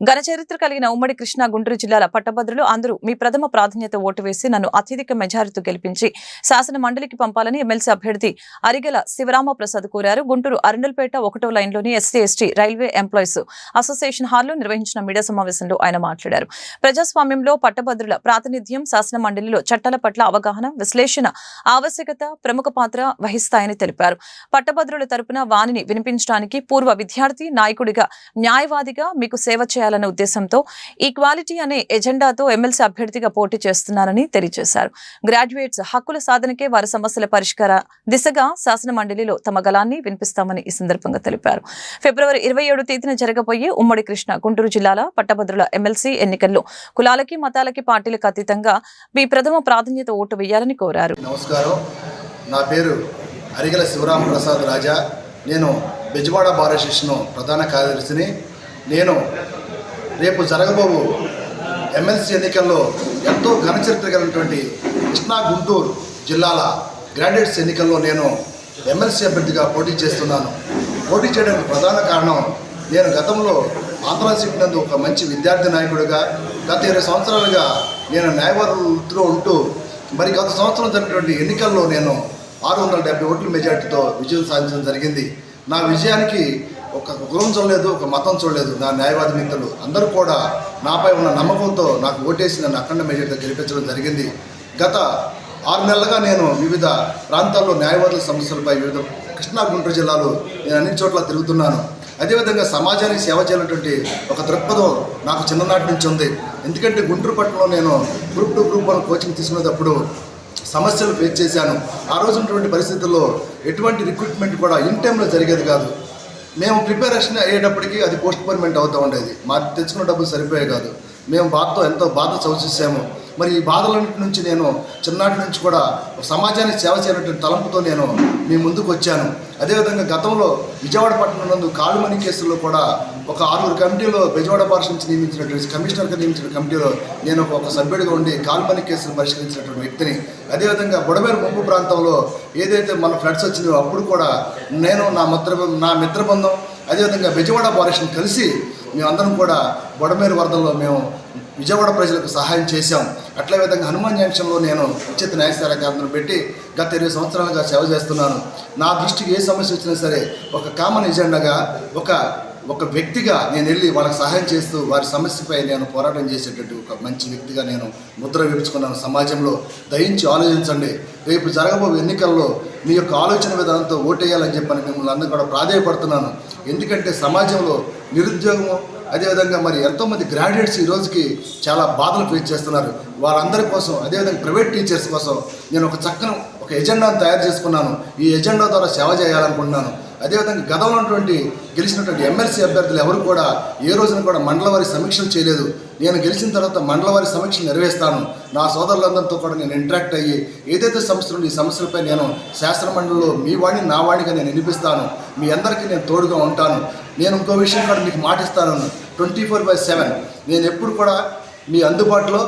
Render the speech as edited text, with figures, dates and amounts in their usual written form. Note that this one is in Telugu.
ఘన చరిత్ర కలిగిన ఉమ్మడి కృష్ణా గుంటూరు జిల్లాల పట్టభద్రులు అందరూ మీ ప్రథమ ప్రాధాన్యత ఓటు వేసి నన్ను అత్యధిక మెజారిటీతో గెలిపించి శాసన మండలికి పంపాలని ఎమ్మెల్సీ అభ్యర్థి అరిగెల శివరామప్రసాద్ కోరారు. గుంటూరు అరినల్పేట 1వ లైన్లోని ఎస్సీ రైల్వే ఎంప్లాయీస్ అసోసియేషన్ హాల్లో నిర్వహించిన మీడియా సమావేశంలో ఆయన మాట్లాడారు. ప్రజాస్వామ్యంలో పట్టభద్రుల ప్రాతినిధ్యం శాసన మండలిలో చట్టాల పట్ల అవగాహన, విశ్లేషణ ఆవశ్యకత ప్రముఖ పాత్ర వహిస్తాయని తెలిపారు. పట్టభద్రుల తరపున వాణిని వినిపించడానికి పూర్వ విద్యార్థి నాయకుడిగా, న్యాయవాదిగా మీకు సేవ చేయాలనే ఉద్దేశంతో ఈక్వాలిటీ అనే ఎజెండాతో ఎమ్మెల్సీ అభ్యర్థిగా పోటీ చేస్తున్నారని తెలియజేశారు. గ్రాడ్యుయేట్స్ హక్కుల సాధనకే వారి సమస్యల పరిష్కార దిశగా శాసన మండలిలో తమ గళాన్ని వినిపిస్తామని ఈ సందర్భంగా తెలిపారు. ఫిబ్రవరి 27వ తేదీన జరగబోయే ఉమ్మడి కృష్ణా గుంటూరు జిల్లాల పట్టభద్రుల ఎమ్మెల్సీ ఎన్నికల్లో కులాలకి, మతాలకి, పార్టీలకు అతీతంగా మీ ప్రథమ ప్రాధాన్యత ఓటు వేయాలని కోరారు. నమస్కారం, నా పేరు అరిగెల శివరామప్రసాద్ రాజా. నేను బెజవాడ బార్ అసోసియేషన్ ప్రధాన కార్యదర్శిని. నేను రేపు జరగబోవు ఎమ్మెల్సీ ఎన్నికల్లో ఎంతో ఘనచరిత్ర కలిగినటువంటి కృష్ణా గుంటూరు జిల్లాల గ్రాడ్యుయేట్స్ ఎన్నికల్లో నేను ఎమ్మెల్సీ అభ్యర్థిగా పోటీ చేస్తున్నాను. పోటీ చేయడానికి ప్రధాన కారణం, నేను గతంలో ఆంధ్ర సిట్టినందు ఒక మంచి విద్యార్థి నాయకుడిగా గత 20 సంవత్సరాలుగా నేను న్యాయవాద వృత్తిలో ఉంటూ మరి గత సంవత్సరం జరిగినటువంటి ఎన్నికల్లో నేను 670 ఓట్ల మెజార్టీతో విజయం సాధించడం జరిగింది. నా విజయానికి ఒక కులం చూడలేదు, ఒక మతం చూడలేదు. నా న్యాయవాది మిత్రులు అందరూ కూడా నాపై ఉన్న నమ్మకంతో నాకు ఓటేసి నన్ను అఖండ మెజార్టీతో గెలిపించడం జరిగింది. గత 6 నెలలుగా నేను వివిధ ప్రాంతాల్లో న్యాయవాదుల సమస్యలపై వివిధ కృష్ణా గుంటూరు జిల్లాలో నేను అన్ని చోట్ల తిరుగుతున్నాను. అదేవిధంగా సమాజానికి సేవ చేయాలన్నటువంటి ఒక దృక్పథం నాకు చిన్ననాటి నుంచి ఉంది. ఎందుకంటే గుంటూరు పట్టణంలో నేను గ్రూప్ 2, గ్రూప్ 1 కోచింగ్ తీసుకునేటప్పుడు సమస్యలు ఫేస్ చేశాను. ఆ రోజు ఉన్నటువంటి పరిస్థితుల్లో ఎటువంటి రిక్రూట్మెంట్ కూడా ఇన్ టైంలో జరిగేది కాదు. మేము ప్రిపరేషన్ అయ్యేటప్పటికీ అది పోస్ట్ పోన్మెంట్ అవుతూ ఉండేది. మాకు తెచ్చుకున్న డబ్బులు సరిపోయే కాదు. మేము ఎంతో బాధ చవిచూసాము. మరి ఈ బాధలన్నింటి నుంచి నేను చిన్ననాటి నుంచి కూడా సమాజానికి సేవ చేయాలనే తలంపుతో నేను మీ ముందుకు వచ్చాను. అదేవిధంగా గతంలో విజయవాడ పట్టణం నందు కాలుమణి కేసుల్లో కూడా ఒక 6 కమిటీలో బెజవాడ భాష నుంచి నియమించినటువంటి కమిషనర్గా నియమించిన కమిటీలో నేను ఒక సభ్యుడిగా ఉండి కాలుమణి కేసులు పరిష్కరించినటువంటి వ్యక్తిని. అదేవిధంగా బుడమేరు ముంపు ప్రాంతంలో ఏదైతే మన ఫ్లడ్స్ వచ్చినాయో అప్పుడు కూడా నేను నా మిత్రబృందం అదేవిధంగా బెజవాడ భాషను కలిసి మేమందరం కూడా బుడమేరు వరదల్లో మేము విజయవాడ ప్రజలకు సహాయం చేశాం. అట్లే విధంగా హనుమాన్ జంక్షన్లో నేను ఉచిత న్యాయస్థాన కేంద్రం పెట్టి గత 20 సంవత్సరాలుగా సేవ చేస్తున్నాను. నా దృష్టికి ఏ సమస్య వచ్చినా సరే ఒక కామన్ ఎజెండాగా ఒక వ్యక్తిగా నేను వెళ్ళి వాళ్ళకి సహాయం చేస్తూ వారి సమస్యపై నేను పోరాటం చేసేటట్టు ఒక మంచి వ్యక్తిగా నేను ముద్ర వేయించుకున్నాను. సమాజంలో దయించి ఆలోచించండి. రేపు జరగబో ఎన్నికల్లో మీ యొక్క ఆలోచన విధానంతో ఓటేయాలని చెప్పని మిమ్మల్ని అందరూ కూడా ప్రాధేయపడుతున్నాను. ఎందుకంటే సమాజంలో నిరుద్యోగము అదేవిధంగా మరి ఎంతోమంది గ్రాడ్యుయేట్స్ ఈ రోజుకి చాలా బాధలు ఫేస్ చేస్తున్నారు. వారందరి కోసం అదేవిధంగా ప్రైవేట్ టీచర్స్ కోసం నేను ఒక ఎజెండాను తయారు చేసుకున్నాను. ఈ ఎజెండా ద్వారా సేవ చేయాలనుకుంటున్నాను. అదేవిధంగా గతంలో గెలిచినటువంటి ఎమ్మెల్సీ అభ్యర్థులు ఎవరు కూడా ఏ రోజున కూడా మండల వారి సమీక్షలు చేయలేదు. నేను గెలిచిన తర్వాత మండల వారి సమీక్షలు నెరవేరుస్తాను. నా సోదరులందరితో కూడా నేను ఇంటరాక్ట్ అయ్యి ఏదైతే సమస్యలు ఈ సమస్యలపై నేను శాసన మండలిలో మీ వాడిని నా వాడిగా నేను వినిపిస్తాను. మీ అందరికీ నేను తోడుగా ఉంటాను. నేను ఇంకో విషయం కూడా మీకు మాటిస్తాను, 24/7 నేను ఎప్పుడు కూడా మీ అందుబాటులో